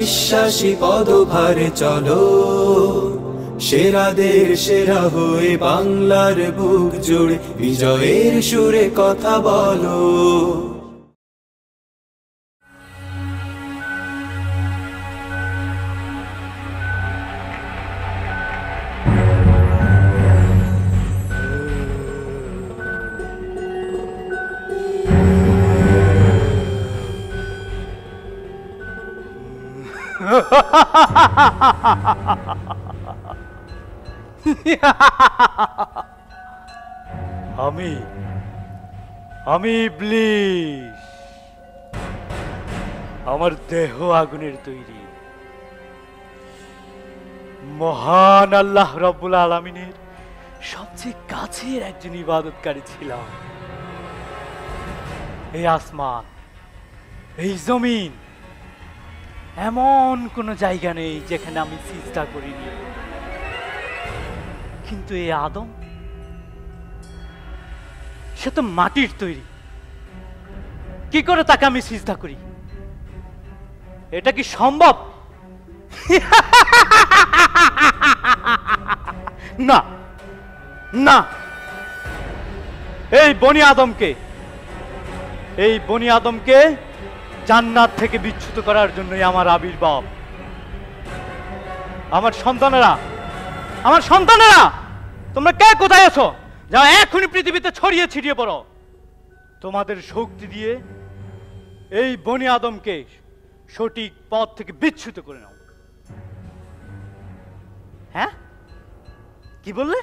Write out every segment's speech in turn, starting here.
বিশ্বাসী পদভারে চলো, সেরাদের সেরা হয়ে বাংলার বুক জুড়ে বিজয়ের সুরে কথা বলো। আমি আমি ইবলিস। আমার দেহ আগুনের তৈরি। মহান আল্লাহ রব্বুল আলামিনের সবচেয়ে কাছের একজন ইবাদতকারী ছিলাম। এই আসমান, এই জমিন, এমন কোনো জায়গা নেই যেখানে আমি সিজদা করিনি। কিন্তু এই আদম, সে তো মাটির তৈরি, কি করে তাকে আমি সিজদা করি? এটা কি সম্ভব? না না, এই বনি আদমকে জান্নাত থেকে বিচ্যুত করার জন্যই আমার আবির্ভাব। আমার সন্তানেরা তোমরা কে কোথায় আছো? যাও এখনই পৃথিবীতে ছড়িয়ে ছিটিয়ে পড়ো। তোমাদের শক্তি দিয়ে এই বনি আদমকে সঠিক পথ থেকে বিচ্যুত করে নাও। হ্যাঁ, কি বললে?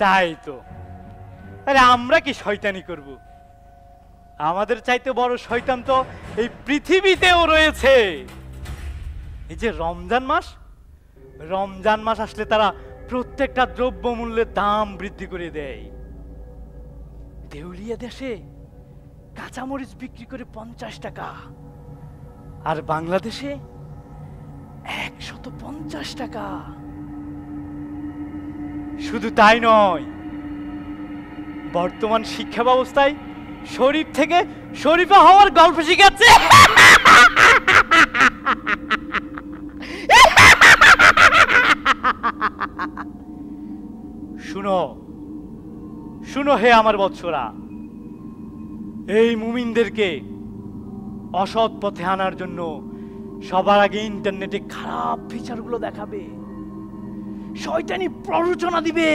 তাই তো। আরে আমরা কি শয়তানি করব? আমাদের চাইতে বড় শয়তান তো এই পৃথিবীতেও রয়েছে। এই যে রমজান মাস আসলে তারা প্রত্যেকটা দ্রব্যমূল্যের দাম বৃদ্ধি করে দেয়। দেউলিয়া দেশে কাঁচামরিচ বিক্রি করে 50 টাকা, আর বাংলাদেশে 150 টাকা। শুধু তাই নয়, বর্তমান শিক্ষা ব্যবস্থায় শরীফ থেকে শরীফা হওয়ার গল্প শিখাচ্ছে। শুনো হে আমার বৎসরা, এই মুমিনদেরকে অসৎ পথে আনার জন্য সবার আগে ইন্টারনেটে খারাপ ফিচারগুলো দেখাবে, শয়তানি প্ররোচনা দিবে,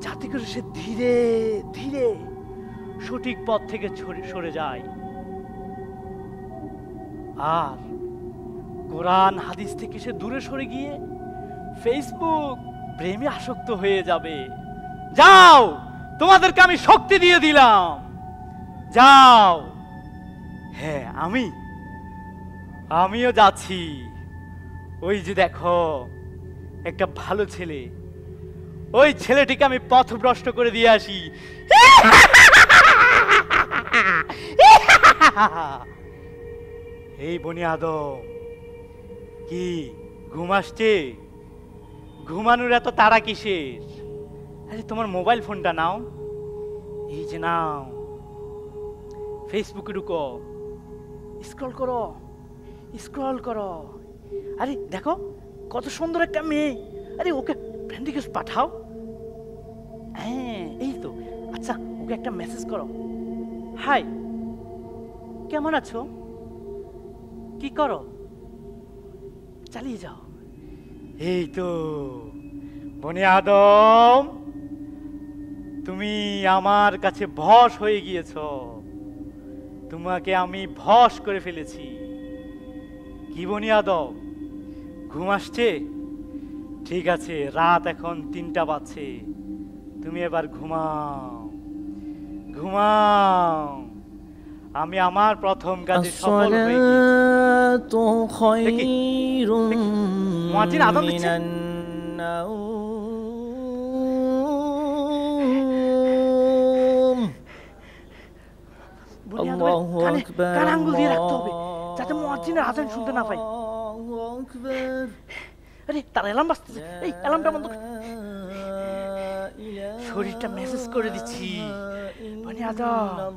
যাতে করে সে ধীরে ধীরে সঠিক পথ থেকে সরে যায়। আর কোরআন হাদিস থেকে সে দূরে সরে গিয়ে ফেসবুক প্রেমে আসক্ত হয়ে যাবে। যাও, তোমাদেরকে আমি শক্তি দিয়ে দিলাম, যাও। হ্যাঁ, আমিও যাচ্ছি। ওই যে দেখো একটা ভালো ছেলে, ওই ছেলেটিকে আমি পথভ্রষ্ট করে দিয়ে আসি। এই বনি আদম, কি ঘুম আসছে? ঘুমানোর এত তাড়া কিসের? আরে তোমার মোবাইল ফোনটা নাও, এই যে নাও, ফেসবুকে ঢুকো, স্ক্রল করো। আরে দেখো কত সুন্দর একটা মেয়ে, আরে ওকে ফ্রেন্ড রিকোয়েস্ট পাঠাও। হ্যাঁ, এই তো। আচ্ছা, ওকে একটা মেসেজ করো, হাই কেমন আছো, কি করো, চালিয়ে যাও। এই তো বনি আদম, তুমি আমার কাছে ভস হয়ে গিয়েছ। তোমাকে আমি ভস করে ফেলেছি। কি বনি আদম, ঘুম আসছে? ঠিক আছে, রাত এখন 3টা বাজছে, তুমি এবার ঘুমাও। আমি আমার প্রথম কাজে সফল হয়ে গেছি। মুয়াজ্জিন আযান দিচ্ছে। কানে আঙ্গুল দিয়ে রাখতে হবে যাতে মুয়াজ্জিনের আযান শুনতে না পাই। আরে তার অ্যালার্ম বাজতেছে, এই অ্যালার্মটা বন্ধ কর। শরীরটা মেসেজ করে দিচ্ছি, বনি আদম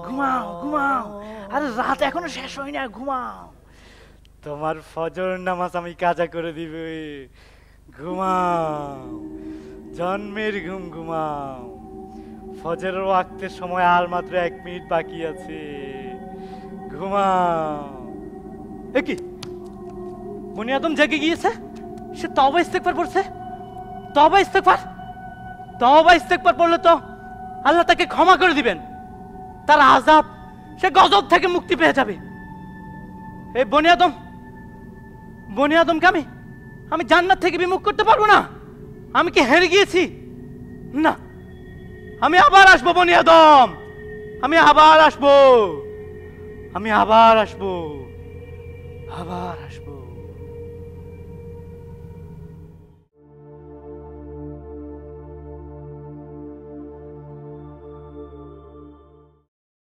ঘুমাও। আরে রাত এখনো শেষ হয় না, ঘুমাও। তোমার ফজর নামাজ আমি কাজা করে দিব। ঘুমাও, জন্মের ঘুম ঘুমাও। ফজরের ওয়াক্তের সময় আর মাত্র 1 মিনিট বাকি আছে। ঘুমাও। এ কি, বনি আদম জেগে গিয়েছে? সে তওবা ইস্তেগফার পড়ছে। তওবা ইস্তেগফার, তওবা ইস্তেগফার পড়লে তো আল্লাহ তাকে ক্ষমা করে দিবেন। তার আযাব, সে গজব থেকে মুক্তি পেয়ে যাবে। এই বনি আদম, বনি আদমকে আমি জান্নাত থেকে বিমুখ করতে পারবো না। আমি কি হেরে গিয়েছি? না, আমি আবার আসবো বনি আদম। আমি আবার আসবো, আমি আবার আসবো, আবার আসবো।